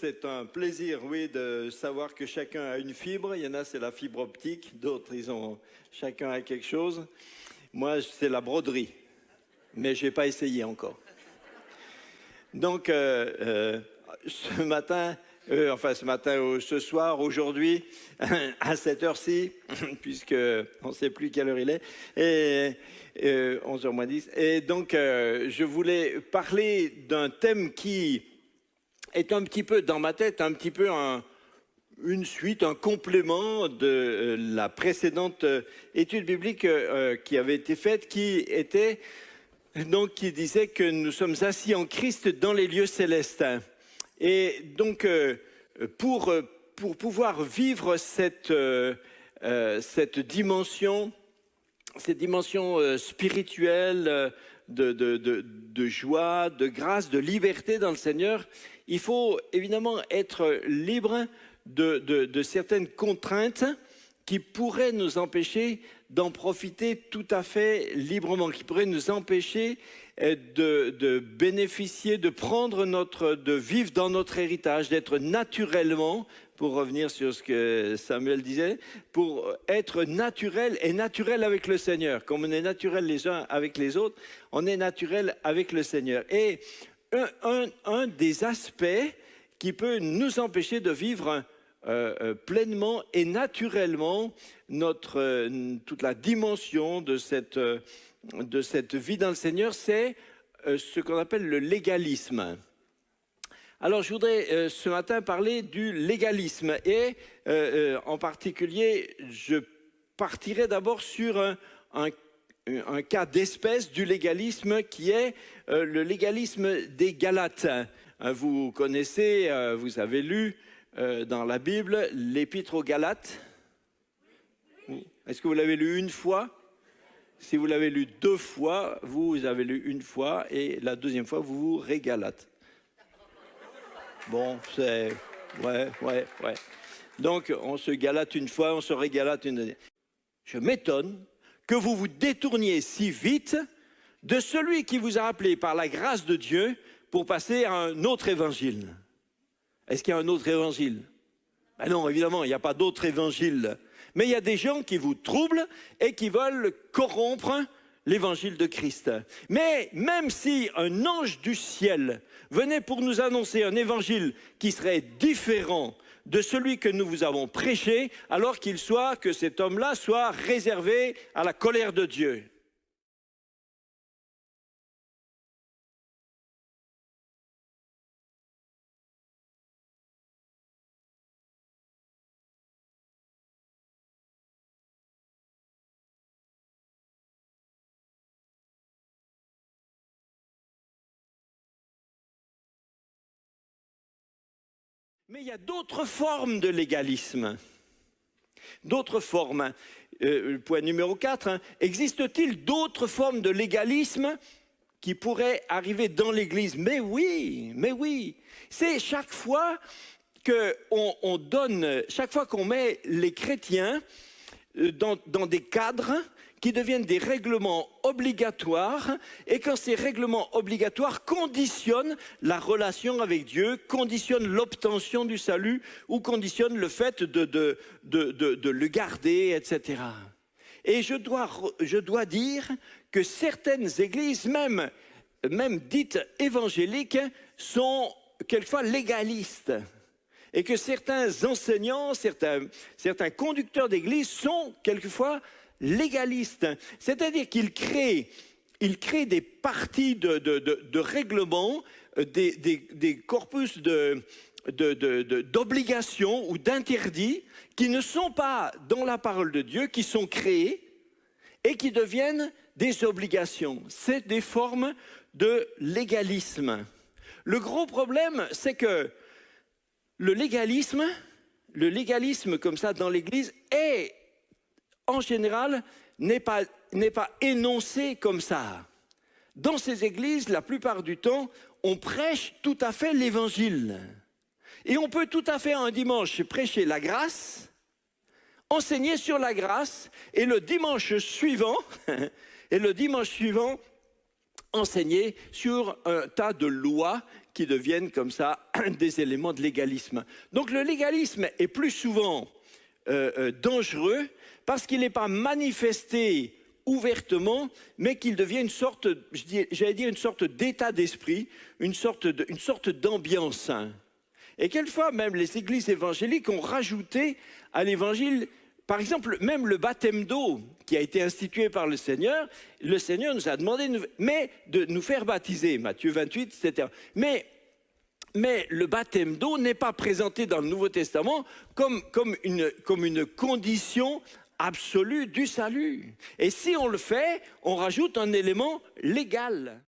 c'est un plaisir, oui, de savoir que chacun a une fibre. Il y en a, c'est la fibre optique, d'autres, chacun a quelque chose. Moi, c'est la broderie, mais je n'ai pas essayé encore. Donc, ce soir, aujourd'hui, à cette heure-ci, puisqu'on ne sait plus quelle heure il est, et 11h moins 10. Et donc, je voulais parler d'un thème qui est un petit peu dans ma tête, un petit peu une suite, un complément de la précédente étude biblique qui avait été faite, qui disait que nous sommes assis en Christ dans les lieux célestes. Et donc, pour pouvoir vivre cette dimension spirituelle de joie, de grâce, de liberté dans le Seigneur, il faut évidemment être libre de certaines contraintes qui pourraient nous empêcher d'en profiter tout à fait librement, qui pourraient nous empêcher de bénéficier, de vivre dans notre héritage, d'être naturellement, pour revenir sur ce que Samuel disait, pour être naturel et naturel avec le Seigneur. Comme on est naturel les uns avec les autres, on est naturel avec le Seigneur. Et un des aspects qui peut nous empêcher de vivre pleinement et naturellement toute la dimension de cette vie dans le Seigneur, c'est ce qu'on appelle le légalisme. Alors, je voudrais ce matin parler du légalisme et en particulier, je partirai d'abord sur un cas d'espèce du légalisme qui est le légalisme des Galates. Vous connaissez, vous avez lu dans la Bible l'Épître aux Galates. Est-ce que vous l'avez lu une fois? Si vous l'avez lu 2 fois, vous avez lu une fois et la deuxième fois, vous vous régalate. Bon, c'est... Ouais. Donc, on se galate une fois, on se régalate une deuxième. Je m'étonne que vous vous détourniez si vite de celui qui vous a appelé par la grâce de Dieu pour passer à un autre évangile. Est-ce qu'il y a un autre évangile? Ben non, évidemment, il n'y a pas d'autre évangile. Mais il y a des gens qui vous troublent et qui veulent corrompre l'évangile de Christ. Mais même si un ange du ciel venait pour nous annoncer un évangile qui serait différent de celui que nous vous avons prêché, alors que cet homme-là soit réservé à la colère de Dieu. Mais il y a d'autres formes de légalisme. D'autres formes. Point numéro 4. Existe-t-il d'autres formes de légalisme qui pourraient arriver dans l'Église? Mais oui. C'est chaque fois qu'on met les chrétiens dans des cadres qui deviennent des règlements obligatoires, et quand ces règlements obligatoires conditionnent la relation avec Dieu, conditionnent l'obtention du salut, ou conditionnent le fait de le garder, etc. Et je dois dire que certaines églises, même dites évangéliques, sont quelquefois légalistes. Et que certains enseignants, certains conducteurs d'église sont quelquefois légalistes. C'est-à-dire qu'ils créent des parties de règlements, des corpus d'obligations ou d'interdits qui ne sont pas dans la parole de Dieu, qui sont créés et qui deviennent des obligations. C'est des formes de légalisme. Le gros problème, c'est que le légalisme comme ça dans l'Église en général, n'est pas énoncé comme ça. Dans ces églises, la plupart du temps, on prêche tout à fait l'évangile. Et on peut tout à fait un dimanche prêcher la grâce, enseigner sur la grâce, et le dimanche suivant, enseigner sur un tas de lois qui deviennent comme ça des éléments de légalisme. Donc le légalisme est plus souvent dangereux parce qu'il n'est pas manifesté ouvertement, mais qu'il devient une sorte, j'allais dire une sorte d'état d'esprit, une sorte d'ambiance. Et quelquefois, même les églises évangéliques ont rajouté à l'évangile, par exemple, même le baptême d'eau qui a été institué par le Seigneur nous a demandé de nous faire baptiser, Matthieu 28, etc. Mais le baptême d'eau n'est pas présenté dans le Nouveau Testament comme une condition absolue du salut. Et si on le fait, on rajoute un élément légal.